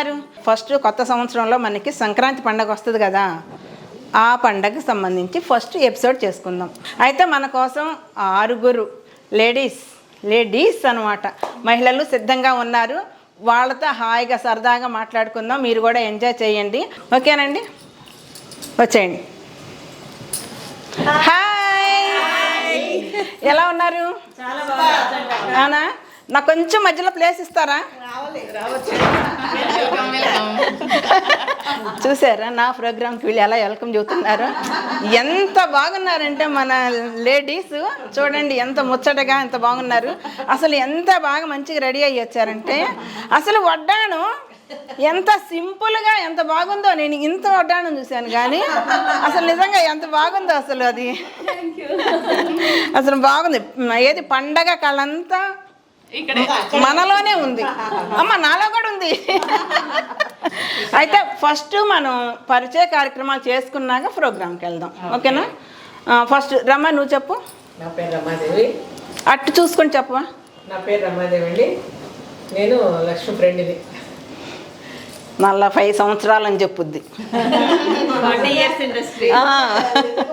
ఉన్నారు? ఫస్ట్ కొత్త సంవత్సరంలో మనకి సంక్రాంతి పండగ వస్తుంది కదా, ఆ పండగకి సంబంధించి ఫస్ట్ ఎపిసోడ్ చేసుకుందాం. అయితే మన కోసం 6 లేడీస్ అనమాట, మహిళలు సిద్ధంగా ఉన్నారు. వాళ్ళతో హాయిగా సరదాగా మాట్లాడుకుందాం. మీరు కూడా ఎంజాయ్ చేయండి, ఓకేనండి? వచ్చేయండి. హాయ్, ఎలా ఉన్నారు? అవునా? నాకు కొంచెం మధ్యలో ప్లేస్ ఇస్తారా? చూసారా నా ప్రోగ్రామ్కి వీళ్ళు ఎలా వెల్కమ్ చెబుతున్నారు? ఎంత బాగున్నారంటే మన లేడీస్ చూడండి, ఎంత ముచ్చటగా ఎంత బాగున్నారు. అసలు ఎంత బాగా మంచిగా రెడీ అయ్యి వచ్చారంటే, అసలు వడ్డాను ఎంత సింపుల్గా ఎంత బాగుందో. నేను ఇంత వడ్డాను చూశాను కానీ అసలు నిజంగా ఎంత బాగుందో అసలు. అది అసలు బాగుంది. ఏది పండగ కళంతా మనలోనే ఉంది. అమ్మ నాలో కూడా ఉంది. అయితే ఫస్ట్ మనం పరిచయ కార్యక్రమాలు చేసుకున్నాక ప్రోగ్రామ్కి వెళ్దాం, ఓకేనా? ఫస్ట్ రమ్మ, నువ్వు చెప్పు. నా పేరు రమాదేవి. అట్టు చూసుకొని చెప్పవా? నా పేరు రమాదేవి అండి. నేను లక్ష్మి ఫ్రెండ్ని. 45 సంవత్సరాలు అని చెప్పుద్ది. 40 years ఇండస్ట్రీ.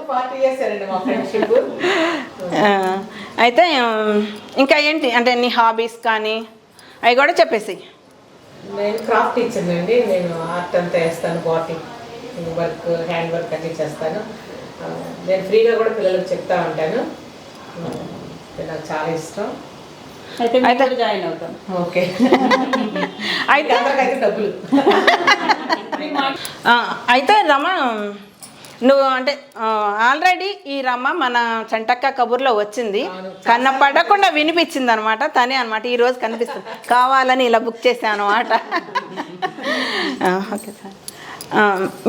40 years అండి మా ఫ్రెండ్షిప్. అయితే ఇంకా ఏంటి అంటే నీ హాబీస్ కానీ అవి కూడా చెప్పేసి. నేను క్రాఫ్ట్ టీచర్ అండి. నేను ఆర్ట్ అంతా వేస్తాను, బాటిల్ వర్క్, హ్యాండ్ వర్క్ అన్నీ చేస్తాను. నేను ఫ్రీగా కూడా పిల్లలకు చెప్తా ఉంటాను. నాకు చాలా ఇష్టం. అయితే జాయిన్ అవుతాం. ఓకే. అయితే డబ్బులు. అయితే రమ, నువ్వు అంటే ఆల్రెడీ ఈ రమ్మ మన చంటక్క కబుర్లో వచ్చింది, కన్నపడకుండా వినిపించింది అనమాట. తనే అనమాట ఈరోజు కనిపిస్తుంది. కావాలని ఇలా బుక్ చేశాను అనమాట. ఓకే సార్,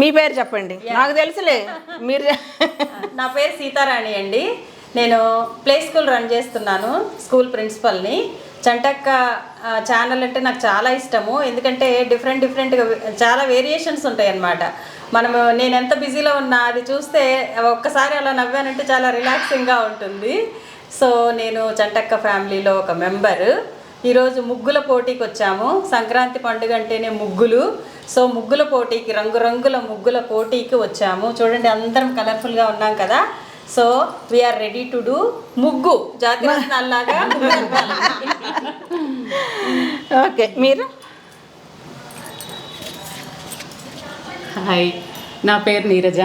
మీ పేరు చెప్పండి. నాకు తెలుసులే మీరు. నా పేరు సీతారాణి అండి. నేను ప్లే స్కూల్ రన్ చేస్తున్నాను, స్కూల్ ప్రిన్సిపల్ని. చంటక్క ఛానల్ అంటే నాకు చాలా ఇష్టము, ఎందుకంటే డిఫరెంట్గా చాలా వేరియేషన్స్ ఉంటాయి అన్నమాట. నేను ఎంత బిజీలో ఉన్నా అది చూస్తే ఒక్కసారి అలా నవ్వానంటే చాలా రిలాక్సింగ్గా ఉంటుంది. సో నేను చంటక్క ఫ్యామిలీలో ఒక మెంబరు. ఈరోజు ముగ్గుల పోటీకి వచ్చాము. సంక్రాంతి పండుగ అంటేనే ముగ్గులు. సో ముగ్గుల పోటీకి, రంగురంగుల ముగ్గుల పోటీకి వచ్చాము. చూడండి, అందరం కలర్ఫుల్గా ఉన్నాం కదా. So we are ready to do ముగ్గు, జాతీయ రత్నాల్లాగా. ఓకే, మీరు? హాయ్, నా పేరు నీరజ.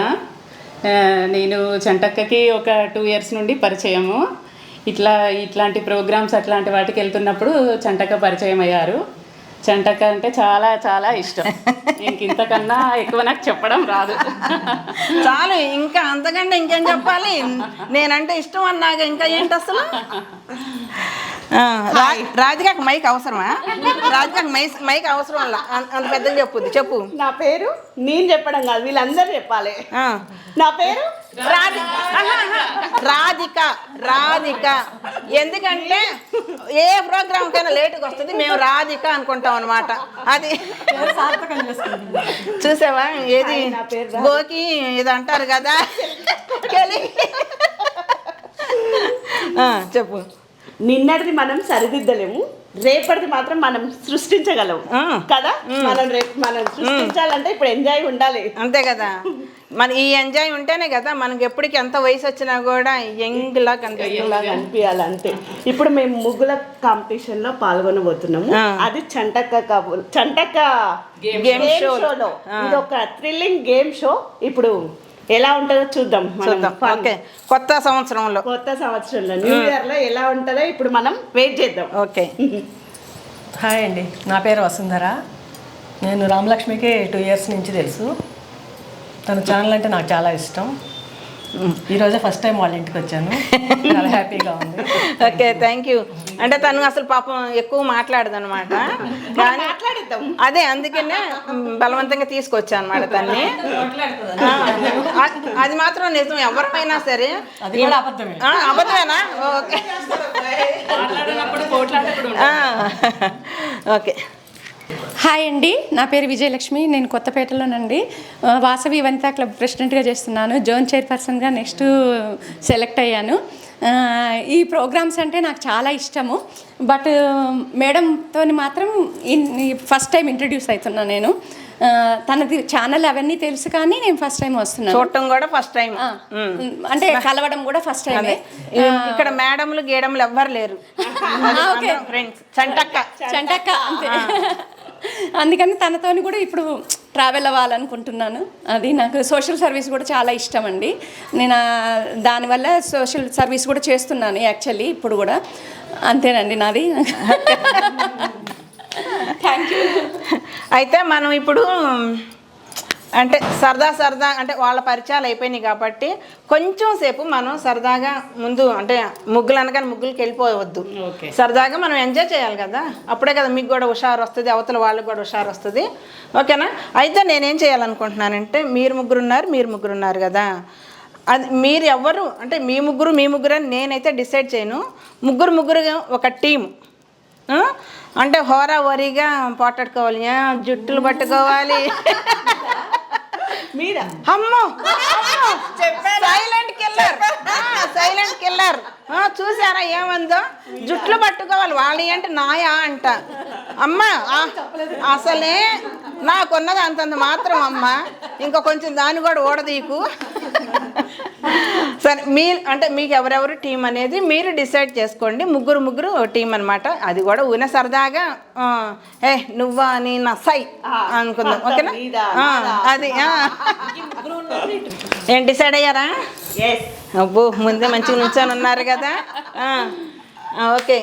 నేను చంటక్కకి ఒక 2 years నుండి పరిచయము. ఇట్లాంటి ప్రోగ్రామ్స్ అట్లాంటి వాటికి వెళ్తున్నప్పుడు చంటక్క పరిచయం అయ్యారు. చంటక్క అంటే చాలా చాలా ఇష్టం. ఇంతకన్నా ఎక్కువ నాకు చెప్పడం రాదు. చాలు, ఇంకా అంతకంటే ఇంకేం చెప్పాలి. నేనంటే ఇష్టం అన్నాక ఇంకా ఏంటి అసలు. రాధికకు మైక్ అవసరమా? రాధికకు మైక్ అవసరం వల్ల అంత పెద్దగా చెప్పు. నా పేరు నేను చెప్పడం కాదు, వీళ్ళందరూ చెప్పాలి. నా పేరు రాధిక. ఎందుకంటే ఏ ప్రోగ్రామ్ కైనా లేటుగా వస్తుంది, మేము రాధిక అనుకుంటాం అనమాట. అది చూసావా, ఏది గోకి ఇది అంటారు కదా. చెప్పు. నిన్నటిది మనం సరిదిద్దలేము, రేపటిది మాత్రం మనం సృష్టించగలము కదా. మనం సృష్టించాలంటే ఇప్పుడు ఎంజాయ్ ఉండాలి, అంతే కదా. మన ఈ ఎంజాయ్ ఉంటేనే కదా మనకి ఎప్పటికి ఎంత వయసు వచ్చినా కూడా యంగ్లా కనిపించాలి అంతే. ఇప్పుడు మేము ముగ్గుల కాంపిటీషన్ లో పాల్గొనబోతున్నాము. అది చంటక్క గేమ్ షోలో. ఇది ఒక థ్రిల్లింగ్ గేమ్ షో. ఇప్పుడు ఎలా ఉంటుందో చూద్దాం. ఓకే, కొత్త సంవత్సరంలో న్యూ ఇయర్ లో ఎలా ఉంటుందో ఇప్పుడు మనం వెయిట్ చేద్దాం. ఓకే. హాయ్ అండి, నా పేరు వసుంధర. నేను రామలక్ష్మికి 2 years నుంచి తెలుసు. తన ఛానల్ అంటే నాకు చాలా ఇష్టం. ఈరోజే ఫస్ట్ టైం వాళ్ళ ఇంటికి వచ్చాను, చాలా హ్యాపీగా ఉంది. Okay, thank you. అంటే తను అసలు పాపం ఎక్కువ మాట్లాడదు అనమాట, కానీ అదే అందుకనే బలవంతంగా తీసుకొచ్చా అనమాట తన్ని. అది మాత్రం నిజం, ఎవరిమైనా సరే. అబద్ధమేనా? ఓకే. ఓకే. హాయ్ అండి, నా పేరు విజయలక్ష్మి. నేను కొత్తపేటలోనండి వాసవి వనితా క్లబ్ ప్రెసిడెంట్గా చేస్తున్నాను. జోన్ చైర్పర్సన్గా నెక్స్ట్ సెలెక్ట్ అయ్యాను. ఈ ప్రోగ్రామ్స్ అంటే నాకు చాలా ఇష్టము. బట్ మేడంతో మాత్రం ఫస్ట్ టైం ఇంట్రడ్యూస్ అవుతున్నా నేను. తనది ఛానల్ అవన్నీ తెలుసు కానీ నేను ఫస్ట్ టైం వస్తున్నాను. చూడటం కూడా ఫస్ట్ టైం, అంటే కలవడం కూడా ఫస్ట్ టైమే. ఇక్కడ మేడంలు గీయడంలు ఎవ్వరు లేరు, ఫ్రెండ్స్ చంటక్క అంతే. అందుకని తనతోని కూడా ఇప్పుడు ట్రావెల్ అవ్వాలనుకుంటున్నాను. అది నాకు సోషల్ సర్వీస్ కూడా చాలా ఇష్టం అండి. నేను దానివల్ల సోషల్ సర్వీస్ కూడా చేస్తున్నాను యాక్చువల్లీ ఇప్పుడు కూడా. అంతేనండి నాది. Thank you. అయితే మనం ఇప్పుడు అంటే సరదా అంటే వాళ్ళ పరిచయాలు అయిపోయినాయి కాబట్టి కొంచెం సేపు మనం సరదాగా ముందు అంటే ముగ్గులు అనగానే ముగ్గులకి వెళ్ళిపోవద్దు, సరదాగా మనం ఎంజాయ్ చేయాలి కదా, అప్పుడే కదా మీకు కూడా హుషారు వస్తుంది, అవతల వాళ్ళకి కూడా హుషారు వస్తుంది. ఓకేనా? అయితే నేనేం చేయాలనుకుంటున్నానంటే మీరు ముగ్గురున్నారు కదా, అది మీరు ఎవరు అంటే మీ ముగ్గురు అని నేనైతే డిసైడ్ చేయను. ముగ్గురు ఒక టీం, అంటే హోరావోరీగా పోటాడుకోవాలి, జుట్టులు పట్టుకోవాలి. మీరా? అమ్మో సైలెంట్ కిల్లర్ చూసారా ఏమందో, జుట్లు పట్టుకోవాలి వాళ్ళని అంటే నాయా అంట. అమ్మా అసలే నాకున్నది అంతంత మాత్రం అమ్మ, ఇంకా కొంచెం దాన్ని కూడా ఓడదీకు. సరే అంటే మీకు ఎవరెవరు టీం అనేది మీరు డిసైడ్ చేసుకోండి. ముగ్గురు టీం అనమాట. అది కూడా ఊన సరదాగా నువ్వా నీ నా సై అనుకుందాం. ఓకేనా? అది ఏం డిసైడ్ అయ్యారా? అబ్బో ముందే మంచిగా నుంచొని ఉన్నారు కదా. ఓకే,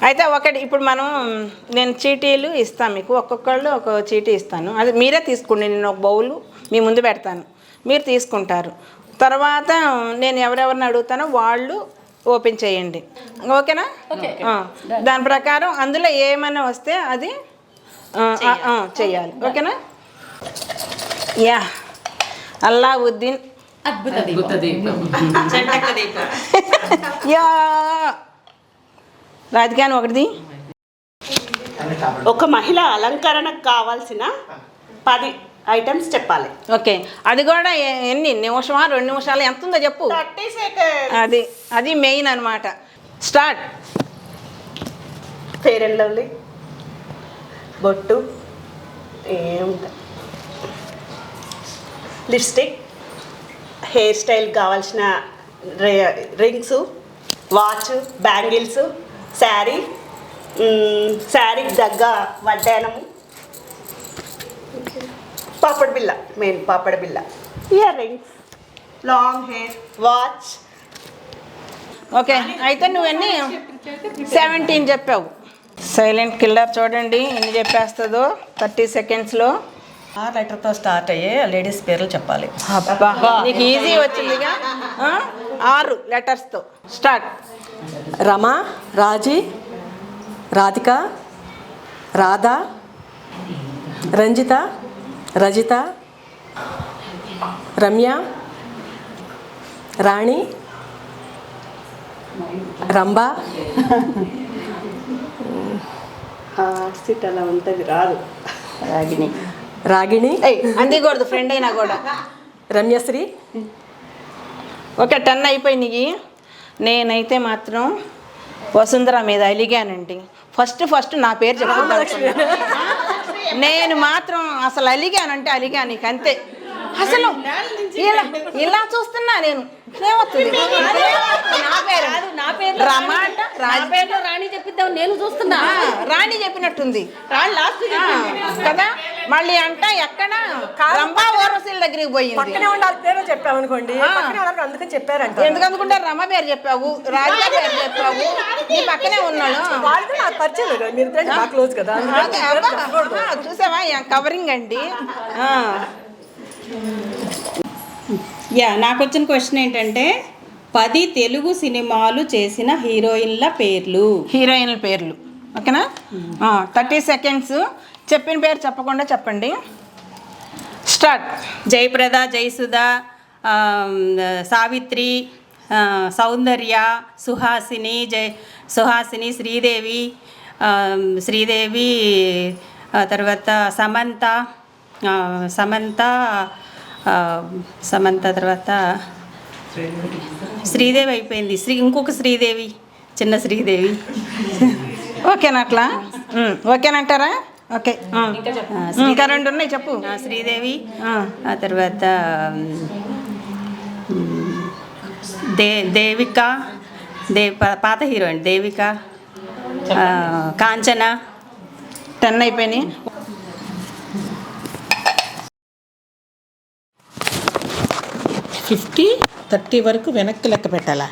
అయితే ఒకటి ఇప్పుడు నేను చీటీలు ఇస్తాను మీకు, ఒక్కొక్కళ్ళు ఒక చీటీ ఇస్తాను, అది మీరే తీసుకోండి. నేను ఒక బౌలు మీ ముందు పెడతాను, మీరు తీసుకుంటారు. తర్వాత నేను ఎవరెవరిని అడుగుతానో వాళ్ళు ఓపెన్ చేయండి. ఓకేనా? దాని ప్రకారం అందులో ఏమైనా వస్తే అది చెయ్యాలి. ఓకేనా? యా అల్లావుద్దీన్ యా రాధికాని ఒకటిది. ఒక మహిళ అలంకరణకు కావాల్సిన 10 ఐటమ్స్ చెప్పాలి. ఓకే, అది కూడా ఎన్ని నిమిషమా 2 నిమిషాలు ఎంత ఉందో చెప్పు. 30 seconds. అది మెయిన్ అనమాట. స్టార్ట్. ఫెయిర్ అండ్ లవ్లీ, బొట్టు, ఏముంటుంది, లిప్స్టిక్, హెయిర్ స్టైల్ కావాల్సిన రింగ్స్, వాచ్, బ్యాంగిల్స్, శారీకి తగ్గ వడ్డానము, పాపడి బిల్ల, మెయిన్ పాపడి బిల్ల, ear rings, long hair, watch. Okay, అయితే నువ్వన్నీ 17 చెప్పావు. సైలెంట్ కిల్లర్ చూడండి ఎన్ని చెప్పేస్తుందో 30 సెకండ్స్లో. 6 లెటర్తో స్టార్ట్ అయ్యే లేడీస్ పేర్లు చెప్పాలి. నీకు ఈజీ వచ్చిందిగా. 6 లెటర్స్తో స్టార్ట్. రమ, రాజీ, రాధిక, రాధా, రంజిత, రజిత, రమ్య, రాణి, రంభ, సీట్ అలా ఉంటుంది, రాదు. రాగిణి, అందికూడదు ఫ్రెండ్ అయినా కూడా. రమ్యశ్రీ. ఓకే, 10 అయిపోయినాయి. నేనైతే మాత్రం వసుంధర మీద అలిగానండి. ఫస్ట్ నా పేరు చెప్తాను. నేను మాత్రం అసలు అలిగానంటే అలిగాను, నీకు అంతే. అసలు ఇలా చూస్తున్నా నేను. రాణి చెప్పిద్దాం నేను చూస్తున్నా. రాణి చెప్పినట్టుంది కదా. మళ్ళీ అంట ఎక్కడ రంభా ఓరసీల దగ్గరికి పోయింది. చెప్పామనుకోండి, అందుకని చెప్పారంట. ఎందుకు అనుకుంటారు? రమ పేరు చెప్పావు, రాజా పేరు చెప్పావు, నీ పక్కనే ఉన్నాడు. చూసావా కవరింగ్ అండి. నాకు వచ్చిన క్వశ్చన్ ఏంటంటే 10 తెలుగు సినిమాలు చేసిన హీరోయిన్ల పేర్లు. ఓకేనా? 30 సెకండ్స్. చెప్పిన పేరు చెప్పకుండా చెప్పండి. స్టార్ట్. జయప్రద, జయసుధ, సావిత్రి, సౌందర్య, సుహాసిని, శ్రీదేవి, తర్వాత సమంత తర్వాత శ్రీదేవి అయిపోయింది. ఇంకొక శ్రీదేవి, చిన్న శ్రీదేవి. ఓకేనా అట్లా? ఓకేనంటారా? ఓకే. ఇంకా 2 ఉన్నాయి చెప్పు. శ్రీదేవి, ఆ తర్వాత దేవిక, పాత హీరోయిన్ దేవిక, కాంచన. 10 అయిపోయినాయి. 50, 30 వరకు వెనక్కి లెక్క పెట్టాలా?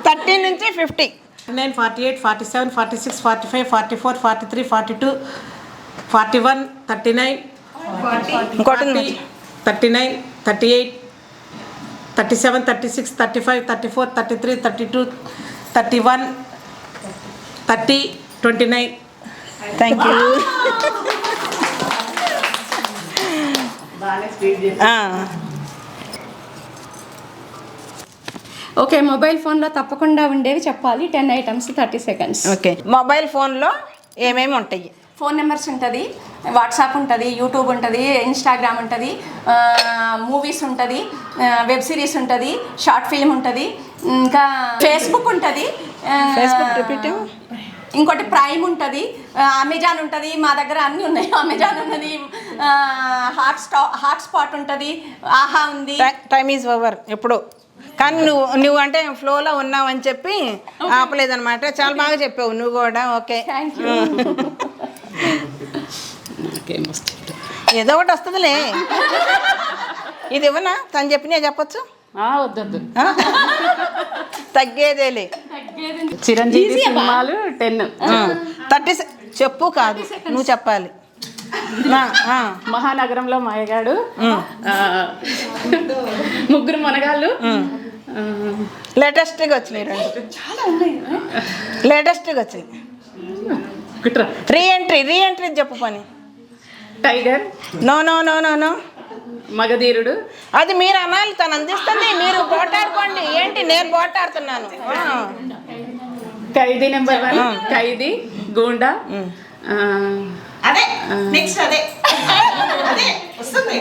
30 నుంచి 50. 9, 48, 47, 46, 45, 44, 43, 42, 41, 39, ఇంకోటి 39, 38, 37, 36, 35, 34, 33, 32, 31, 30, 29. Thank you. ఓకే, మొబైల్ ఫోన్లో తప్పకుండా ఉండేవి చెప్పాలి. 10 ఐటమ్స్ 30 సెకండ్స్. ఓకే. మొబైల్ ఫోన్లో ఏమేమి ఉంటాయి? ఫోన్ నెంబర్స్ ఉంటుంది, వాట్సాప్ ఉంటుంది, యూట్యూబ్ ఉంటుంది, ఇన్స్టాగ్రామ్ ఉంటుంది, మూవీస్ ఉంటుంది, వెబ్ సిరీస్ ఉంటుంది, షార్ట్ ఫిల్మ్ ఉంటుంది, ఇంకా ఫేస్బుక్ ఉంటుంది, ఫేస్బుక్ రిపీట్, ఇంకోటి ప్రైమ్ ఉంటుంది, అమెజాన్ ఉంటుంది. మా దగ్గర అన్నీ ఉన్నాయి. అమెజాన్ ఉన్నది, హాట్స్పాట్ ఉంటుంది, ఆహా ఉంది. టైమ్ ఈజ్ ఓవర్ ఎప్పుడు. కానీ నువ్వు అంటే ఫ్లోలో ఉన్నావు అని చెప్పి ఆపలేదన్నమాట. చాలా బాగా చెప్పావు నువ్వు కూడా. Okay, thank you. ఏదో ఒకటి వస్తుందిలే. ఇది ఇవ్వనా? తను చెప్పినా చెప్పచ్చు. వద్దొద్దు, తగ్గేదేలే. చిరంజీవి సినిమాలు 10. 30 చెప్పు కాదు, నువ్వు చెప్పాలి. మహానగరంలో మాయగాడు, ముగ్గురు మనగాళ్ళు, లేటెస్ట్గా వచ్చినాయి 2. లేటెస్ట్గా వచ్చినాయి. రీఎంట్రీ చెప్పు పని. Tiger, no no no no no మగధీరుడు. అది మీరు అనాలి, తను అందిస్తుంది, మీరు పోటాడుకోండి. ఏంటి నేను పోటాడుతున్నాను? ఖైదీ నెంబర్ 1, ఖైదీ, గూండా. అదే నెక్స్ట్ అదే వస్తుంది.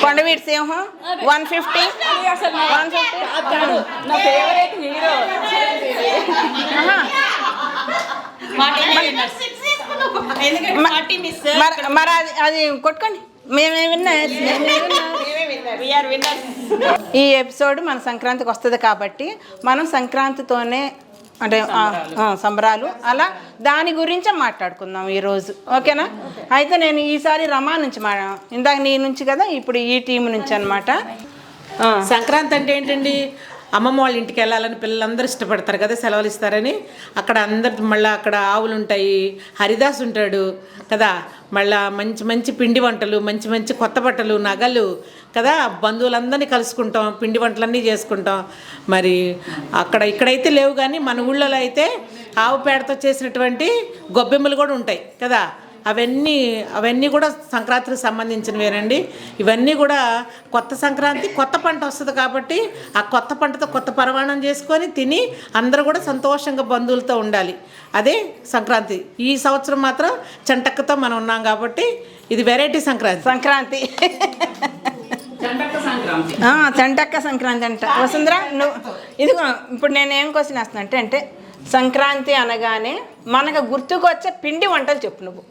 కొండవీటి సింహం 150. నా ఫేవరెట్ హీరో మరి అది కొట్టుకోండి. మేమే విన్నా. ఈ ఎపిసోడ్ మన సంక్రాంతికి వస్తుంది కాబట్టి మనం సంక్రాంతితోనే అంటే సంబరాలు అలా దాని గురించే మాట్లాడుకుందాం ఈరోజు. ఓకేనా? అయితే నేను ఈసారి రమా నుంచి ఇందాక నీ నుంచి కదా, ఇప్పుడు ఈ టీం నుంచి అనమాట. సంక్రాంతి అంటే ఏంటండి? అమ్మమ్మ వాళ్ళ ఇంటికి వెళ్ళాలని పిల్లలందరూ ఇష్టపడతారు కదా, సెలవులు ఇస్తారని. అక్కడ అందరు మళ్ళీ అక్కడ ఆవులు ఉంటాయి, హరిదాస్ ఉంటాడు కదా, మళ్ళీ మంచి మంచి పిండి వంటలు, మంచి మంచి కొత్త బట్టలు, నగలు కదా, బంధువులందరినీ కలుసుకుంటాం, పిండి వంటలన్నీ చేసుకుంటాం. మరి ఇక్కడైతే లేవు, కానీ మన ఊళ్ళో అయితే ఆవు పేడతో చేసినటువంటి గొబ్బెమ్మలు కూడా ఉంటాయి కదా. అవన్నీ కూడా సంక్రాంతికి సంబంధించినవేనండి. ఇవన్నీ కూడా కొత్త సంక్రాంతి, కొత్త పంట వస్తుంది కాబట్టి ఆ కొత్త పంటతో కొత్త పరమాణం చేసుకొని తిని అందరూ కూడా సంతోషంగా బంధువులతో ఉండాలి. అదే సంక్రాంతి. ఈ సంవత్సరం మాత్రం చంటక్కతో మనం ఉన్నాం కాబట్టి ఇది వెరైటీ సంక్రాంతి. చంటక్క సంక్రాంతి అంట. వసుంధరా, నువ్వు ఇదిగో ఇప్పుడు నేను ఏం క్వశ్చన్ వేస్తున్నా అంటే సంక్రాంతి అనగానే మనకు గుర్తుకొచ్చే పిండి వంటలు చెప్పు నువ్వు.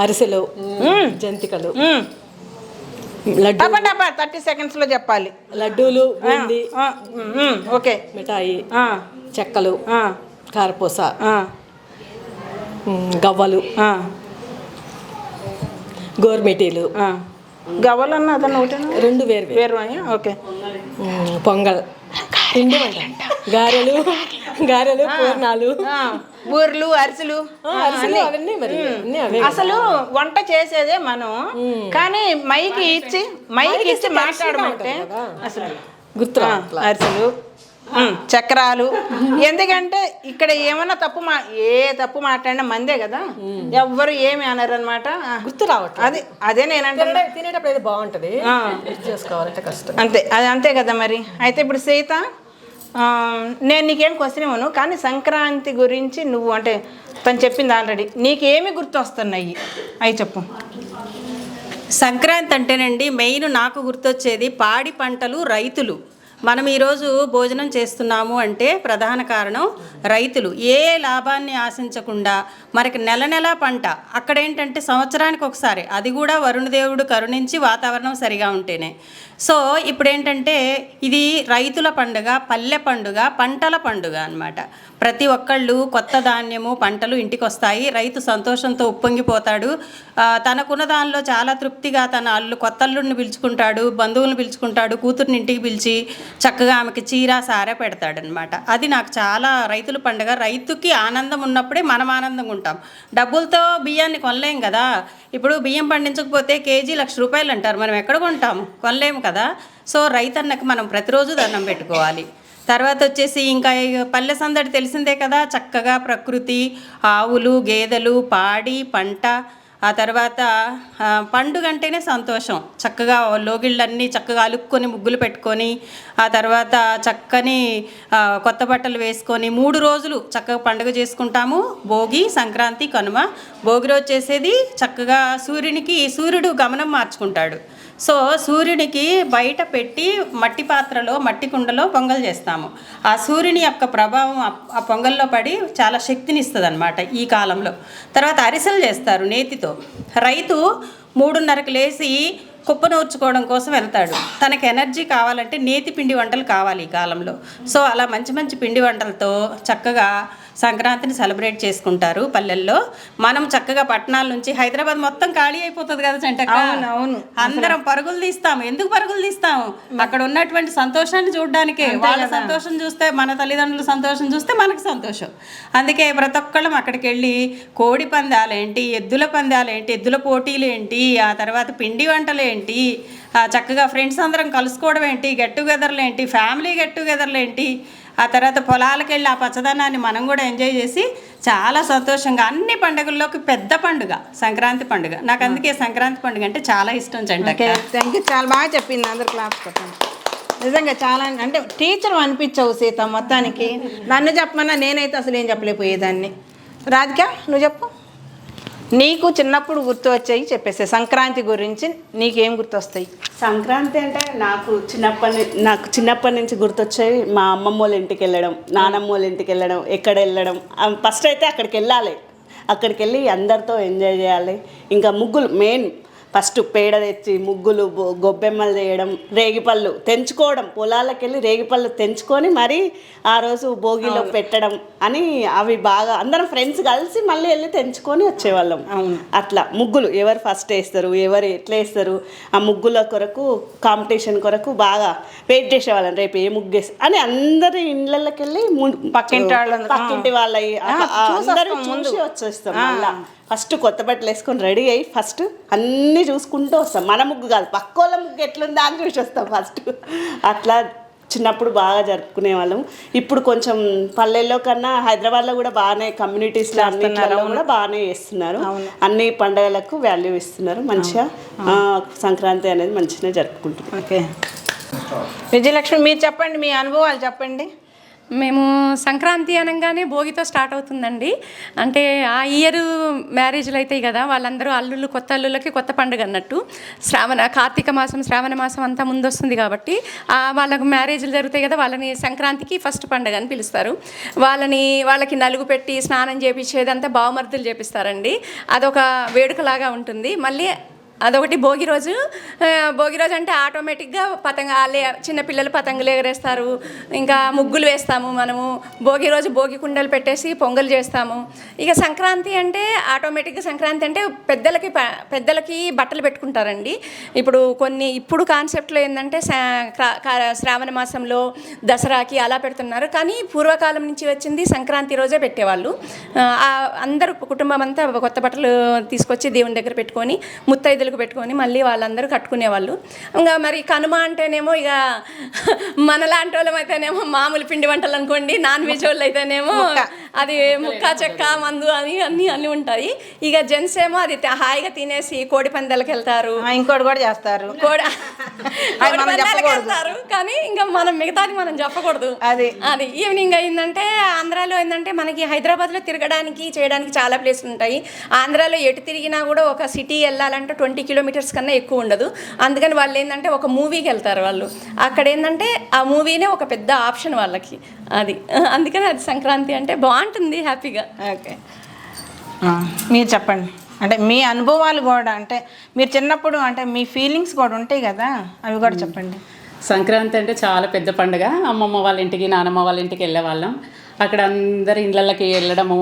అరిసెలు, జంతికలు, లడ్డు. 30 సెకండ్స్లో చెప్పాలి. లడ్డూలు, బూందీ, ఓకే, మిఠాయి, చెక్కలు, కారపూస, గవ్వలు, గోర్మిటీలు. గవ్వలు అన్న అదన్న ఒకటి, 2 వేరు. ఓకే. పొంగల్, పిండి వంట, గారెలు, పూర్ణాలు, ఊర్లు, అరిసెలు, అవన్నీ మరి అసలు వంట చేసేదే మనం. కానీ మైకి ఇచ్చి మాట్లాడమంటే అసలు గుర్తు అరిసెలు, చక్రాలు. ఎందుకంటే ఇక్కడ ఏమన్నా తప్పు మాట్లాడినా మందే కదా, ఎవ్వరు ఏమి అనరు అనమాట. గుర్తు రావట్లేదు. అదే నేనంటే తినేటప్పుడు అయితే బాగుంటుంది, చేసుకోవాలంటే కష్టం. అంతే కదా మరి. అయితే ఇప్పుడు సీత, నేను నీకేం క్వశ్చన్ ఇవ్వను, కానీ సంక్రాంతి గురించి నువ్వు అంటే తను చెప్పింది ఆల్రెడీ, నీకేమి గుర్తు వస్తున్నాయి అవి చెప్పు. సంక్రాంతి అంటేనండి మెయిన్ నాకు గుర్తొచ్చేది పాడి పంటలు, రైతులు. మనం ఈరోజు భోజనం చేస్తున్నాము అంటే ప్రధాన కారణం రైతులు. ఏ లాభాన్ని ఆశించకుండా మనకి నెల నెల పంట. అక్కడేంటంటే సంవత్సరానికి ఒకసారి, అది కూడా వరుణదేవుడు కరుణించి వాతావరణం సరిగా ఉంటేనే. సో ఇప్పుడు ఏంటంటే ఇది రైతుల పండుగ, పల్లె పండుగ, పంటల పండుగ అన్నమాట. ప్రతి ఒక్కళ్ళు కొత్త ధాన్యము, పంటలు ఇంటికి వస్తాయి. రైతు సంతోషంతో ఉప్పొంగిపోతాడు. తనకున్న దానిలో చాలా తృప్తిగా తన కొత్త అల్లుడిని పిలుచుకుంటాడు, బంధువులను పిలుచుకుంటాడు, కూతుర్ని ఇంటికి పిలిచి చక్కగా ఆమెకి చీర సార పెడతాడనమాట. అది నాకు చాలా రైతుల పండుగ. రైతుకి ఆనందం ఉన్నప్పుడే మనం ఆనందంగా ఉంటాం. డబ్బులతో బియ్యాన్ని కొనలేం కదా. ఇప్పుడు బియ్యం పండించకపోతే కేజీ ₹1,00,000 అంటారు. మనం ఎక్కడ కొంటాము? కొనలేము కదా. సో రైతన్నకి మనం ప్రతిరోజు దండం పెట్టుకోవాలి. తర్వాత వచ్చేసి ఇంకా పల్లె సందడి తెలిసిందే కదా. చక్కగా ప్రకృతి, ఆవులు, గేదెలు, పాడి పంట. ఆ తర్వాత పండుగ అంటేనే సంతోషం. చక్కగా లోగిళ్ళన్నీ చక్కగా అలుక్కొని ముగ్గులు పెట్టుకొని, ఆ తర్వాత చక్కని కొత్త బట్టలు వేసుకొని 3 రోజులు చక్కగా పండుగ చేసుకుంటాము. భోగి, సంక్రాంతి, కనుమ. భోగి రోజు చేసేది చక్కగా సూర్యుడు గమనం మార్చుకుంటాడు. సో సూర్యునికి బయట పెట్టి మట్టి పాత్రలో, మట్టి కుండలో పొంగల్ చేస్తాము. ఆ సూర్యుని యొక్క ప్రభావం ఆ పొంగల్లో పడి చాలా శక్తిని ఇస్తుంది అన్నమాట ఈ కాలంలో. తర్వాత అరిసెలు చేస్తారు నేతితో. రైతు 3:30కి లేచి కుప్ప నూర్చుకోవడం కోసం వెళ్తాడు. తనకి ఎనర్జీ కావాలంటే నేతి పిండి వంటలు కావాలి ఈ కాలంలో. సో అలా మంచి మంచి పిండి వంటలతో చక్కగా సంక్రాంతిని సెలబ్రేట్ చేసుకుంటారు పల్లెల్లో. మనం చక్కగా పట్టణాల నుంచి, హైదరాబాద్ మొత్తం ఖాళీ అయిపోతుంది కదా చంటక్క. అవును. అందరం పరుగులు తీస్తాము. ఎందుకు పరుగులు తీస్తాము? అక్కడ ఉన్నటువంటి సంతోషాన్ని చూడడానికే. వాళ్ళ సంతోషం చూస్తే, మన తల్లిదండ్రుల సంతోషం చూస్తే మనకు సంతోషం. అందుకే ప్రతి ఒక్కళ్ళం అక్కడికి వెళ్ళి కోడి పందాలేంటి, ఎద్దుల పందాలేంటి, ఎద్దుల పోటీలు ఏంటి, ఆ తర్వాత పిండి వంటలు ఏంటి, చక్కగా ఫ్రెండ్స్ అందరం కలుసుకోవడం ఏంటి, గెట్ టుగెదర్లు ఏంటి, ఫ్యామిలీ గెట్ టుగెదర్లు ఏంటి, ఆ తర్వాత పొలాలకు వెళ్ళి ఆ పచ్చదనాన్ని మనం కూడా ఎంజాయ్ చేసి చాలా సంతోషంగా. అన్ని పండుగల్లోకి పెద్ద పండుగ సంక్రాంతి పండుగ. నాకు అందుకే సంక్రాంతి పండుగ అంటే చాలా ఇష్టం చంటక్క. Thank you. చాలా బాగా చెప్పింది. అందరు క్లాప్స్ కొట్టండి. నిజంగా చాలా అంటే టీచర్ అనిపించవు సీత మొత్తానికి. నన్ను చెప్పమన్నా నేనైతే అసలు ఏం చెప్పలేకపోయేదాన్ని. రాధిక నువ్వు చెప్పు. నీకు చిన్నప్పుడు గుర్తు వచ్చాయి చెప్పేసి సంక్రాంతి గురించి నీకేం గుర్తొస్తాయి? సంక్రాంతి అంటే నాకు చిన్నప్పటి నుంచి గుర్తొచ్చేవి మా అమ్మమ్మ వాళ్ళ ఇంటికి వెళ్ళడం, నానమ్మ వాళ్ళ ఇంటికి వెళ్ళడం, ఎక్కడ వెళ్ళడం. ఫస్ట్ అయితే అక్కడికి వెళ్ళాలి. అక్కడికి వెళ్ళి అందరితో ఎంజాయ్ చేయాలి. ఇంకా ముగ్గులు మెయిన్. ఫస్ట్ పేడ తెచ్చి ముగ్గులు, గొబ్బెమ్మలు చేయడం, రేగిపళ్ళు తెంచుకోవడం. పొలాలకు వెళ్ళి రేగిపళ్ళు తెంచుకొని మరీ ఆ రోజు భోగిలో పెట్టడం అని అవి బాగా అందరం ఫ్రెండ్స్ కలిసి మళ్ళీ వెళ్ళి తెంచుకొని వచ్చేవాళ్ళం. అట్లా ముగ్గులు ఎవరు ఫస్ట్ వేస్తారు, ఎవరు ఎట్లా వేస్తారు, ఆ ముగ్గుల కొరకు కాంపిటీషన్ కొరకు బాగా వెయిట్ చేసేవాళ్ళం. రేపు ఏ ముగ్గు వేసి అని అందరి ఇళ్ళకి వెళ్ళి పక్కింటి వాళ్ళ అందరూ చూసి వచ్చేస్తాం. మళ్ళీ ఫస్ట్ కొత్త బట్టలు వేసుకొని రెడీ అయ్యి ఫస్ట్ అన్నీ చూసుకుంటూ వస్తాం. మన ముగ్గు కాదు, పక్క వాళ్ళ ముగ్గు ఎట్లుందా అని చూసి వస్తాం ఫస్ట్. అట్లా చిన్నప్పుడు బాగా జరుపుకునే వాళ్ళం. ఇప్పుడు కొంచెం పల్లెల్లో కన్నా హైదరాబాద్లో కూడా బాగానే కమ్యూనిటీస్లో అన్నింటిలో కూడా బాగానే చేస్తున్నారు. అన్ని పండుగలకు వాల్యూ ఇస్తున్నారు. మంచిగా సంక్రాంతి అనేది మంచిగా జరుపుకుంటున్నాం. ఓకే విజయలక్ష్మి, మీరు చెప్పండి, మీ అనుభవాలు చెప్పండి. మేము సంక్రాంతి అనగానే భోగితో స్టార్ట్ అవుతుందండి. అంటే ఆ ఇయర్ మ్యారేజ్లు అవుతాయి కదా, వాళ్ళందరూ అల్లుళ్ళు, కొత్త అల్లుళ్ళకి కొత్త పండుగ అన్నట్టు. కార్తీక మాసం, శ్రావణ మాసం అంతా ముందు వస్తుంది కాబట్టి వాళ్ళకు మ్యారేజ్లు జరుగుతాయి కదా, వాళ్ళని సంక్రాంతికి ఫస్ట్ పండుగ అని పిలుస్తారు. వాళ్ళకి నలుగు పెట్టి స్నానం చేపించేదంతా బావమర్దులు చేపిస్తారండి. అదొక వేడుకలాగా ఉంటుంది. మళ్ళీ అదొకటి. భోగి రోజు అంటే ఆటోమేటిక్గా చిన్నపిల్లలు పతంగులు ఎగరేస్తారు. ఇంకా ముగ్గులు వేస్తాము మనము. భోగి రోజు భోగి కుండలు పెట్టేసి పొంగల్ చేస్తాము. ఇక సంక్రాంతి అంటే ఆటోమేటిక్గా సంక్రాంతి అంటే పెద్దలకి బట్టలు పెట్టుకుంటారండి. ఇప్పుడు కాన్సెప్ట్లో ఏంటంటే శ్రావణ మాసంలో దసరాకి అలా పెడుతున్నారు. కానీ పూర్వకాలం నుంచి వచ్చింది సంక్రాంతి రోజే పెట్టేవాళ్ళు. అందరూ కుటుంబం అంతా కొత్త బట్టలు తీసుకొచ్చి దేవుని దగ్గర పెట్టుకొని ముత్తైదులు పెట్టుకొని మళ్ళీ వాళ్ళందరూ కట్టుకునేవాళ్ళు. ఇంకా మరి కనుమ అంటేనేమో ఇక మనలాంటి వాళ్ళం అయితేనేమో మామూలు పిండి వంటలు అనుకోండి, నాన్ వెజ్ వాళ్ళు అయితేనేమో అది ముక్క చెక్క మందు అన్నీ ఉంటాయి. ఇక జెంట్స్ ఏమో అది హాయిగా తినేసి కోడి పందాలకు వెళ్తారు. ఇంకోటి కూడా చేస్తారు, కోడి పందాలకు వెళ్తారు. కానీ ఇంకా మనం మిగతాది మనం చెప్పకూడదు. అది ఈవినింగ్ అయిందంటే ఆంధ్రాలో ఏంటంటే మనకి హైదరాబాద్లో తిరగడానికి చేయడానికి చాలా ప్లేసులు ఉంటాయి. ఆంధ్రాలో ఎటు తిరిగినా కూడా ఒక సిటీ వెళ్ళాలంటే 20 20 కిలోమీటర్స్ కన్నా ఎక్కువ ఉండదు. అందుకని వాళ్ళు ఏంటంటే ఒక మూవీకి వెళ్తారు వాళ్ళు. అక్కడ ఏంటంటే ఆ మూవీనే ఒక పెద్ద ఆప్షన్ వాళ్ళకి. అది అందుకని అది సంక్రాంతి అంటే బాగుంటుంది, హ్యాపీగా. ఓకే, మీరు చెప్పండి. అంటే మీ అనుభవాలు కూడా, అంటే మీరు చిన్నప్పుడు అంటే మీ ఫీలింగ్స్ కూడా ఉంటాయి కదా, అవి కూడా చెప్పండి. సంక్రాంతి అంటే చాలా పెద్ద పండుగ. అమ్మమ్మ వాళ్ళ ఇంటికి, నానమ్మ వాళ్ళ ఇంటికి వెళ్ళేవాళ్ళం. అక్కడ అందరి ఇళ్ళకి వెళ్ళడము,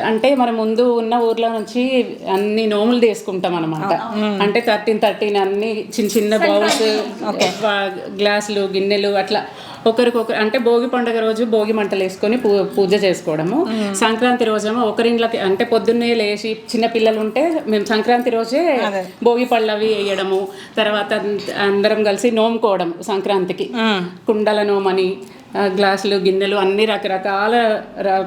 అంటే మనం ముందు ఉన్న ఊర్లో నుంచి అన్ని నోములు తీసుకుంటాం అనమాట. అంటే 13 అన్ని చిన్న చిన్న బౌల్స్, గ్లాసులు, గిన్నెలు అట్లా ఒకరికొకరు. అంటే భోగి పండుగ రోజు భోగి మంటలు వేసుకొని పూజ చేసుకోవడము. సంక్రాంతి రోజేమో ఒకరింట్లకి, అంటే పొద్దున్నే లేచి చిన్న పిల్లలు ఉంటే మేము సంక్రాంతి రోజే భోగి పళ్ళు అవి వేయడము, తర్వాత అందరం కలిసి నోముకోవడం సంక్రాంతికి. కుండల నోమని, గ్లాసులు, గిన్నెలు అన్ని రకరకాల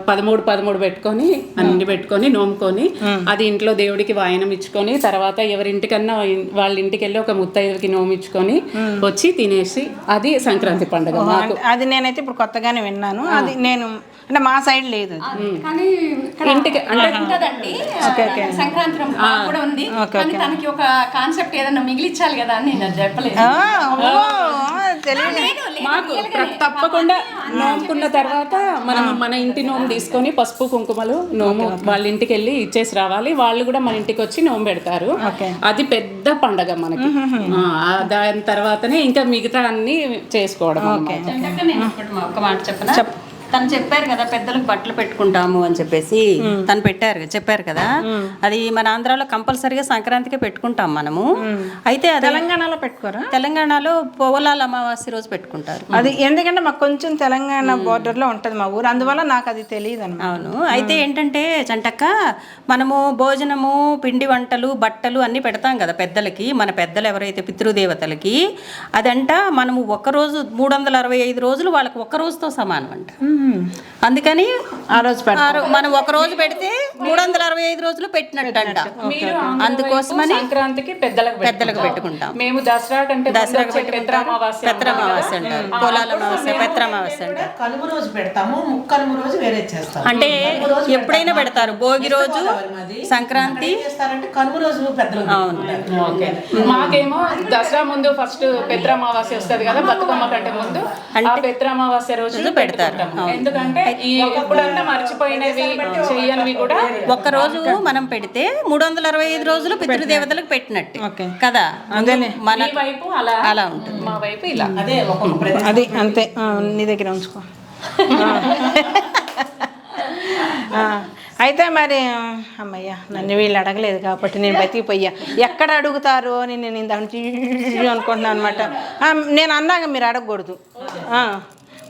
13 పెట్టుకొని అన్ని పెట్టుకొని నోముకొని అది ఇంట్లో దేవుడికి వాయనం ఇచ్చుకొని, తర్వాత ఎవరింటికన్నా వాళ్ళ ఇంటికి వెళ్ళి ఒక ముత్తైదుకి నోమిచ్చుకొని వచ్చి తినేసి, అది సంక్రాంతి పండుగ. అది నేనైతే ఇప్పుడు కొత్తగానే విన్నాను. అది నేను అంటే మా సైడ్ లేదు. కానీ ఇంటికి అంటే ఉంటుందండి సంక్రాంతి కూడా ఉంది. కానీ తనకి ఒక కాన్సెప్ట్ ఏదన్నా మిగిలించాలి కదా అని నేను చెప్పలేదు. మాకు తప్పకుండా నోముకున్న తర్వాత మనం మన ఇంటి నోము తీసుకొని పసుపు కుంకుమలు నోము వాళ్ళ ఇంటికి వెళ్ళి ఇచ్చేసి రావాలి. వాళ్ళు కూడా మన ఇంటికి వచ్చి నోము పెడతారు. అది పెద్ద పండగ మనకి. దాని తర్వాతనే ఇంకా మిగతా అన్ని చేసుకోవడం. ఒక మాట చెప్పనా? తను చెప్పారు కదా పెద్దలకు బట్టలు పెట్టుకుంటాము అని చెప్పేసి, తను చెప్పారు కదా. అది మన ఆంధ్రాలో కంపల్సరీగా సంక్రాంతికి పెట్టుకుంటాం మనము. అయితే తెలంగాణలో పెట్టుకోరా? తెలంగాణలో పోవలాల అమావాస్య రోజు పెట్టుకుంటారు. అది ఎందుకంటే మాకు కొంచెం తెలంగాణ బోర్డర్ లో ఉంటది మా ఊరు, అందువల్ల నాకు అది తెలియదు అన్నమాట. అవును. అయితే ఏంటంటే చంటక్క, మనము భోజనము, పిండి వంటలు, బట్టలు అన్ని పెడతాం కదా పెద్దలకి. మన పెద్దలు ఎవరైతే పితృదేవతలకి, అదంట మనము ఒకరోజు 365 రోజులు వాళ్ళకి ఒక్క రోజుతో సమానం అంట. అందుకని ఆ రోజు మనం ఒక రోజు పెడితే 365 రోజులు పెట్టినట్టు అంట. అందుకోసమని సంక్రాంతికి పెద్దలకు పెట్టుకుంటాం. మేము దసరాకు పెత్రమావాస్య అంటారు, పొలాల అమావాస్య, పెత్రమావాస్య అంటారు. కనుమ రోజు పెడతాము, ముక్కనుమ రోజు వేరే చేస్తాం. అంటే ఎప్పుడైనా పెడతారు. భోగి రోజు, సంక్రాంతి చేస్తారంటే కనుమ రోజు పెద్దలు. అవును. మాకేమో దసరా ముందు ఫస్ట్ పెత్రమావాస్య వస్తుంది కదా, బతుకమ్మ కంటే ముందు. అంటే పెత్రమావాస్య రోజు పెడతారు. ఎందుకంటే ఎప్పుడన్నా మర్చిపోయినవి చెయ్యనివి కూడా ఒక్క రోజు మనం పెడితే 365 రోజులు పితృదేవతలకు పెట్టినట్టు కదా. మన వైపు అలా ఉంటుంది, మా వైపు ఇలా. అది అంతే. నీ దగ్గర ఉంచుకో. అయితే మరి అమ్మయ్య, నన్ను వీళ్ళు అడగలేదు కాబట్టి నేను బతికిపోయా. ఎక్కడ అడుగుతారో అని నేను ఇంత అనుకుంటున్నాను అనమాట. నేను అన్నాక మీరు అడగకూడదు.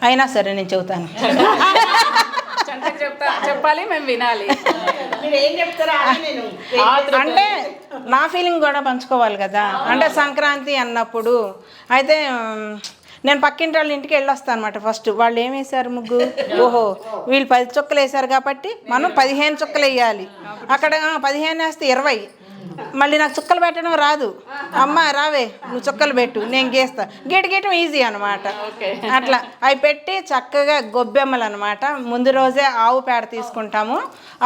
అయినా సరే నేను చెబుతాను. చెప్పాలి, మేము వినాలి. అంటే నా ఫీలింగ్ కూడా పంచుకోవాలి కదా. అంటే సంక్రాంతి అన్నప్పుడు అయితే నేను పక్కింటి వాళ్ళ ఇంటికి వెళ్ళొస్తాను అనమాట. ఫస్ట్ వాళ్ళు ఏం వేశారు ముగ్గు, ఓహో వీళ్ళు 10 చుక్కలు వేశారు కాబట్టి మనం 15 చుక్కలు వేయాలి. అక్కడ 15 వేస్తే 20. మళ్ళీ నాకు చుక్కలు పెట్టడం రాదు. అమ్మ రావే నువ్వు చుక్కలు పెట్టు, నేను గీస్తా. గీయటం ఈజీ అనమాట. అట్లా అవి పెట్టి చక్కగా గొబ్బెమ్మలు అనమాట. ముందు రోజే ఆవు పేడ తీసుకుంటాము.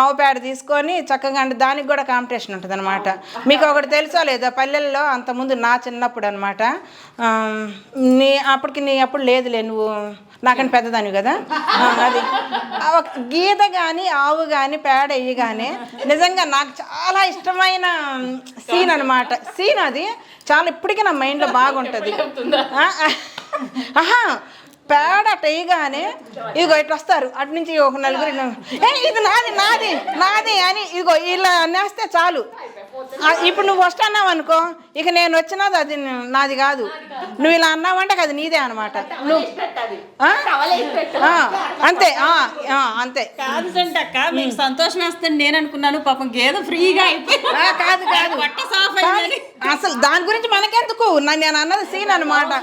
ఆవు పేడ తీసుకొని చక్కగా, అంటే దానికి కూడా కాంపిటీషన్ ఉంటుంది అనమాట. మీకు ఒకటి తెలుసో లేదా, పల్లెల్లో అంతకుముందు నా చిన్నప్పుడు అనమాట, నీ అప్పుడు లేదులే, నువ్వు నాకని పెద్దదానివి కదా. అది ఒక గీత కానీ ఆవు కానీ పేడ వేయగానే నిజంగా నాకు చాలా ఇష్టమైన సీన్ అనమాట. సీన్ అది చాలా ఇప్పటికీ నా మైండ్లో బాగుంటుంది. పేడ అట్ట వేయగానే ఇదిగో ఇట్లా వస్తారు అటు నుంచి ఒక నలుగురు, ఇది నాది నాది నాది అని ఇదిగో ఇలా అనేస్తే చాలు. ఇప్పుడు నువ్వు వస్తున్నావు అనుకో, ఇక నేను వచ్చినది అది నాది కాదు, నువ్వు ఇలా అన్నావంటే అది నీదే అనమాట. నువ్వు అంతే అంతే. కాదు మీకు సంతోషం వేస్తుంది నేను అనుకున్నాను, పాపం గేదె ఫ్రీగా కాదు కాదు అసలు దాని గురించి మనకెందుకు, నేను అన్నది సీన్ అనమాట.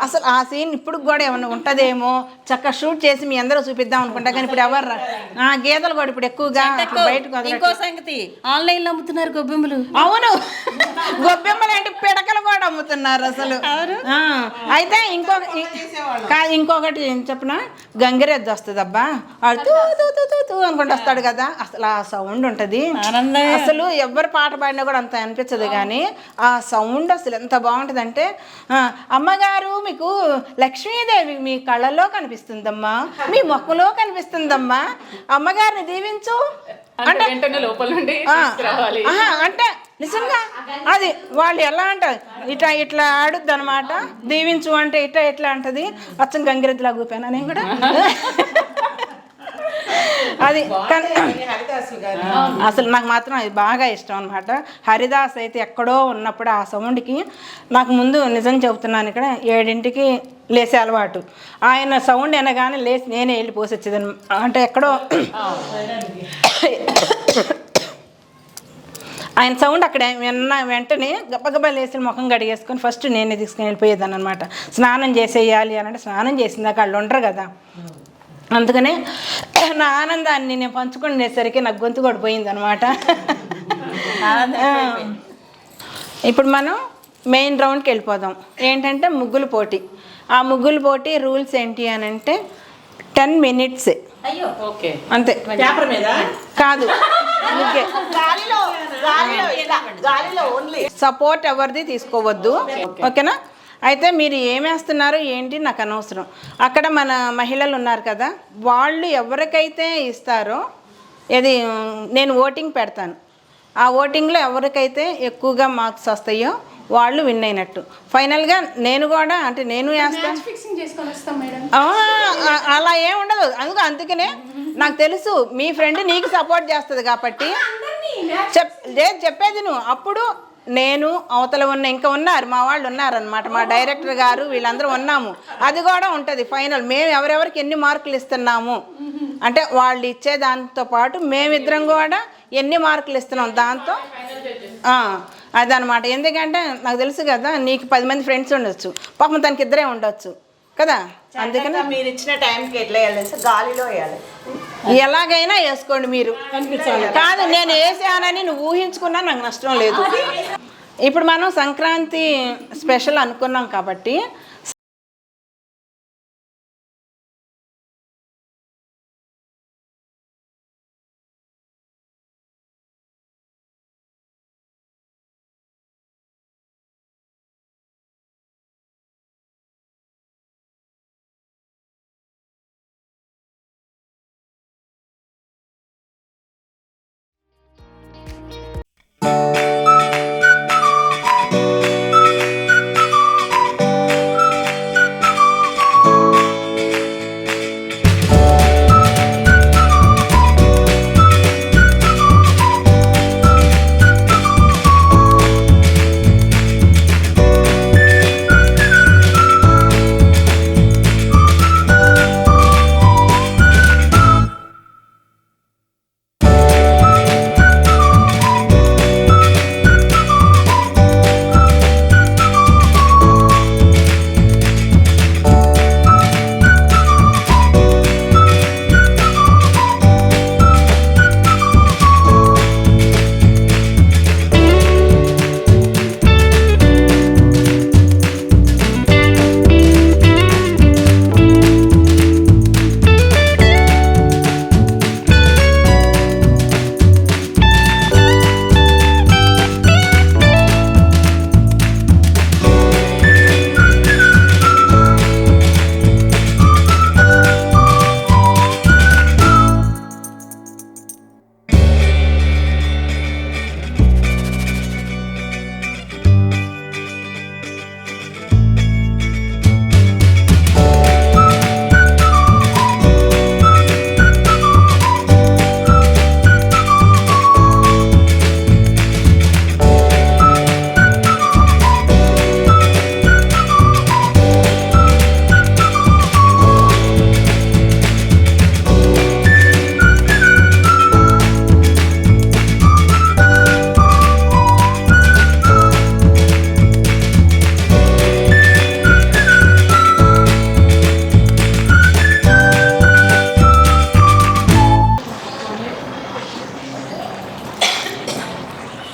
అసలు ఆ సీన్ ఇప్పుడు కూడా ఏమన్నా ఉంటుందేమో, చక్కగా షూట్ చేసి మీ అందరూ చూపిద్దాం అనుకుంటా. కానీ ఇప్పుడు ఎవరు గేదెలు కూడా ఇప్పుడు ఎక్కువగా బయటకు. ఇంకో సంగతి, ఆన్లైన్లో అమ్ముతున్నారు గొబ్బెమ్మలు. అవును, గొబ్బెమ్మలు ఏంటి పిడకలు కూడా అమ్ముతున్నారు అసలు. ఆ, అయితే ఇంకొకటి ఏం చెప్పిన, గంగిరెద్దు వస్తుంది అబ్బా, ఆడు తూ తూ తూ తూ తూ అనుకుంటూ వస్తాడు కదా, అసలు ఆ సౌండ్ ఉంటుంది అసలు. ఎవరు పాట పాడినా కూడా అంత అనిపించదు, కానీ ఆ సౌండ్ అసలు ఎంత బాగుంటుందంటే, అమ్మగారు మీకు లక్ష్మీదేవి మీ కళ్ళలో కనిపిస్తుందమ్మా, మీ మొక్కలో కనిపిస్తుందమ్మా, అమ్మగారిని దీవించు అంటే వెంటనే లోపల నుండి తీసుకురావాలి. అంటే నిజంగా అది వాళ్ళు ఎలా అంటారు, ఇట్లా ఇట్లా ఆడుద్ది అనమాట. దీవించు అంటే ఇట్లా అంటది, అచ్చం గంగిరెద్దులా కూపాను నేను కూడా. అది అసలు నాకు మాత్రం అది బాగా ఇష్టం అనమాట. హరిదాస్ అయితే ఎక్కడో ఉన్నప్పుడు ఆ సౌండ్కి నాకు ముందు నిజం చెబుతున్నాను, ఇక్కడ 7ంటికి లేసే అలవాటు. ఆయన సౌండ్ అనగానే లేచి నేనే వెళ్ళి పోసొచ్చేదాన్ని. అంటే ఎక్కడో ఆయన సౌండ్ అక్కడ విన్న వెంటనే గబగబా లేచి ముఖం కడిగేసుకొని ఫస్ట్ నేనే తీసుకుని వెళ్ళిపోయేదాన్ని అనమాట. స్నానం చేసేయాలి అని అంటే స్నానం చేసిందాక వాళ్ళు ఉండరు కదా, అందుకనే నా ఆనందాన్ని నేను పంచుకునేసరికి నాకు గొంతు కూడా పోయింది అనమాట. ఇప్పుడు మనం మెయిన్ రౌండ్కి వెళ్ళిపోదాం. ఏంటంటే ముగ్గులు పోటీ. ఆ ముగ్గులు పోటీ రూల్స్ ఏంటి అని అంటే 10 minutes ఓకే, అంతే. పేపర్ మీద కాదు, ముగ్గే. ఓన్లీ సపోర్ట్ ఎవరిది తీసుకోవద్దు, ఓకేనా? అయితే మీరు ఏమేస్తున్నారు ఏంటి నాకు అనవసరం. అక్కడ మన మహిళలు ఉన్నారు కదా, వాళ్ళు ఎవరికైతే ఇస్తారో ఇది నేను ఓటింగ్ పెడతాను. ఆ ఓటింగ్లో ఎవరికైతే ఎక్కువగా మార్క్స్ వస్తాయో వాళ్ళు విన్ అయినట్టు. ఫైనల్గా నేను కూడా అంటే నేను వేస్తాను. ఫిక్సింగ్ చేసుకొని వస్తాం మేడం. అలా ఏం ఉండదు. అందుకనే నాకు తెలుసు మీ ఫ్రెండ్ నీకు సపోర్ట్ చేస్తుంది కాబట్టి చెప్పేది నువ్వు. అప్పుడు నేను అవతల ఇంకా ఉన్నారు మా వాళ్ళు ఉన్నారనమాట, మా డైరెక్టర్ గారు వీళ్ళందరూ ఉన్నాము. అది కూడా ఉంటుంది ఫైనల్. మేము ఎవరెవరికి ఎన్ని మార్కులు ఇస్తున్నాము అంటే వాళ్ళు ఇచ్చే దాంతో పాటు మేమిద్దరం కూడా ఎన్ని మార్కులు ఇస్తున్నాం దాంతో అదనమాట. ఎందుకంటే నాకు తెలుసు కదా, నీకు 10 మంది ఫ్రెండ్స్ ఉండొచ్చు, పాపం తనకి ఇద్దరే ఉండొచ్చు కదా. అందుకని మీరు ఇచ్చిన టైంకి ఎట్లా వేయాలి, గాలిలో వేయాలి. ఎలాగైనా వేసుకోండి మీరు. కాదు నేను వేసానని నువ్వు ఊహించుకున్నా నాకు నష్టం లేదు. ఇప్పుడు మనం సంక్రాంతి స్పెషల్ అనుకున్నాం కాబట్టి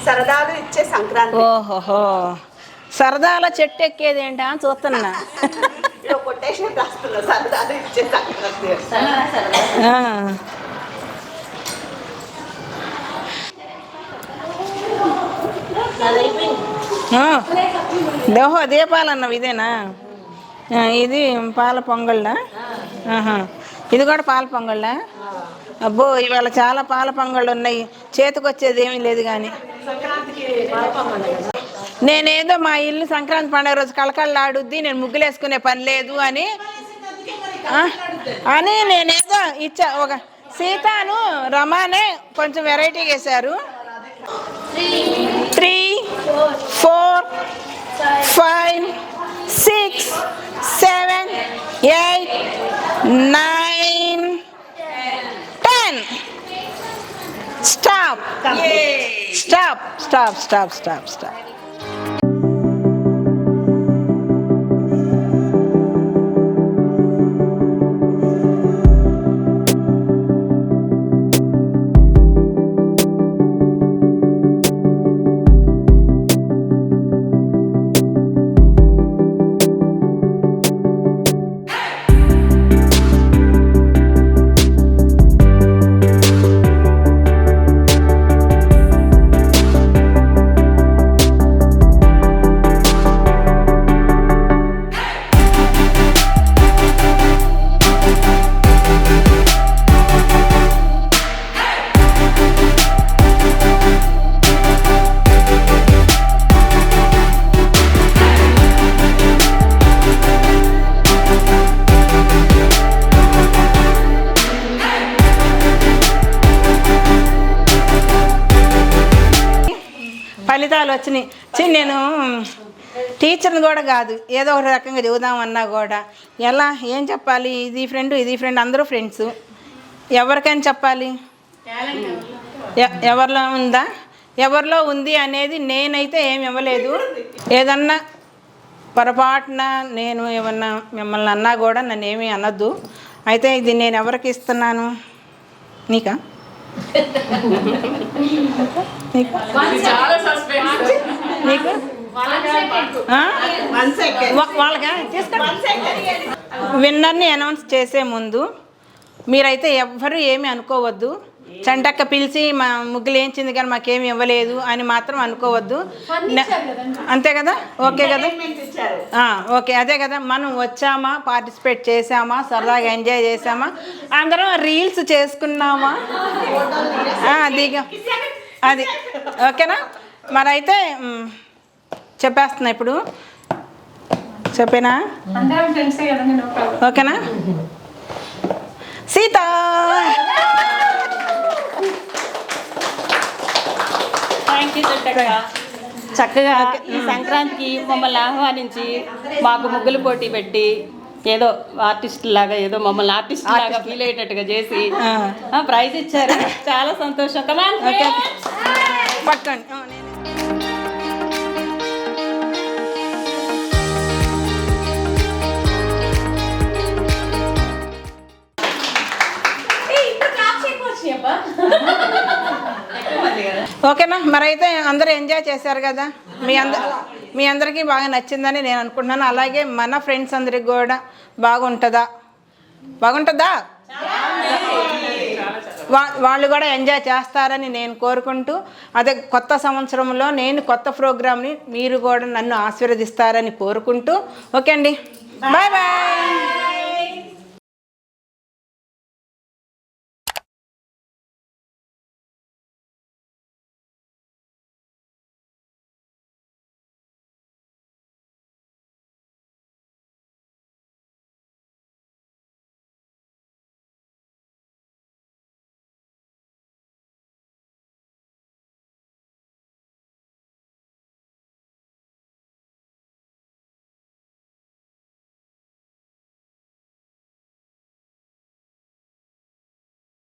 సరదాలు ఇచ్చే సంక్రాంతి. ఓహోహో, సరదాల చెట్టు ఎక్కేది ఏంటా అని చూస్తున్నా. కొటేషన్ రాస్తున్నా, సరదాలు ఇచ్చే సంక్రాంతి. దేహో దీపాలన్నవి ఇదేనా? ఇది పాల పొంగళ్ళా? ఇది కూడా పాల పొంగళ్ళా? అబ్బో, ఇవాళ చాలా పాల పొంగళ్ళు ఉన్నాయి. చేతికి వచ్చేది ఏమీ లేదు. కానీ నేనేదో మా ఇల్లు సంక్రాంతి పండుగ రోజు కళకళలాడుద్ది, నేను ముగ్గులు వేసుకునే పని లేదు అని నేనేదో ఇచ్చా. ఒక సీతాను రమానే కొంచెం వెరైటీగా వేశారు. 3, 4, 5, 6, 7, 8, 9, 10. Stop. Stop, stop, stop, stop, stop. ఫలితాలు వచ్చినాయి. నేను టీచర్ని కూడా కాదు, ఏదో ఒక రకంగా చదువుదామన్నా కూడా ఎలా ఏం చెప్పాలి? ఇది ఫ్రెండ్ అందరూ ఫ్రెండ్స్. ఎవరికైనా చెప్పాలి, ఎవరిలో ఉందా, ఎవరిలో ఉంది అనేది నేనైతే ఏమి ఇవ్వలేదు. ఏదన్నా పొరపాటున నేను ఏమన్నా మిమ్మల్ని అన్నా కూడా నన్ను ఏమీ అనొద్దు. అయితే ఇది నేను ఎవరికి ఇస్తున్నాను? నీకా? నీకు వాళ్ళకా? విన్నర్ని అనౌన్స్ చేసే ముందు మీరైతే ఎవ్వరూ ఏమీ అనుకోవద్దు. చంటక్క పిలిచి మా ముగ్గులు వేయించింది కానీ మాకేమి ఇవ్వలేదు అని మాత్రం అనుకోవద్దు. అంతే కదా? ఓకే కదా? ఓకే, అదే కదా. మనం వచ్చామా, పార్టిసిపేట్ చేసామా, సరదాగా ఎంజాయ్ చేసామా, అందరం రీల్స్ చేసుకున్నామా, దిగా, అది ఓకేనా? మరైతే చెప్పేస్తున్నా ఇప్పుడు. చెప్పేనా? ఓకేనా? సీత చక్కగా ఈ సంక్రాంతికి మమ్మల్ని ఆహ్వానించి మాకు ముగ్గులు పోటీ పెట్టి ఏదో ఆర్టిస్ట్ లాగా, ఏదో మమ్మల్ని ఆర్టిస్ట్ లాగా ఫీల్ అయ్యేటట్టుగా చేసి ప్రైజ్ ఇచ్చారు. చాలా సంతోషం. పట్టుకోండి. ఓకేనా? మరైతే అందరూ ఎంజాయ్ చేశారు కదా? మీ అందరికీ బాగా నచ్చిందని నేను అనుకుంటున్నాను. అలాగే మన ఫ్రెండ్స్ అందరికి కూడా బాగుంటుందా? వాళ్ళు కూడా ఎంజాయ్ చేస్తారని నేను కోరుకుంటూ, అదే కొత్త సంవత్సరంలో నేను కొత్త ప్రోగ్రామ్ని మీరు కూడా నన్ను ఆశీర్వదిస్తారని కోరుకుంటూ, ఓకే అండి, బాయ్ బాయ్.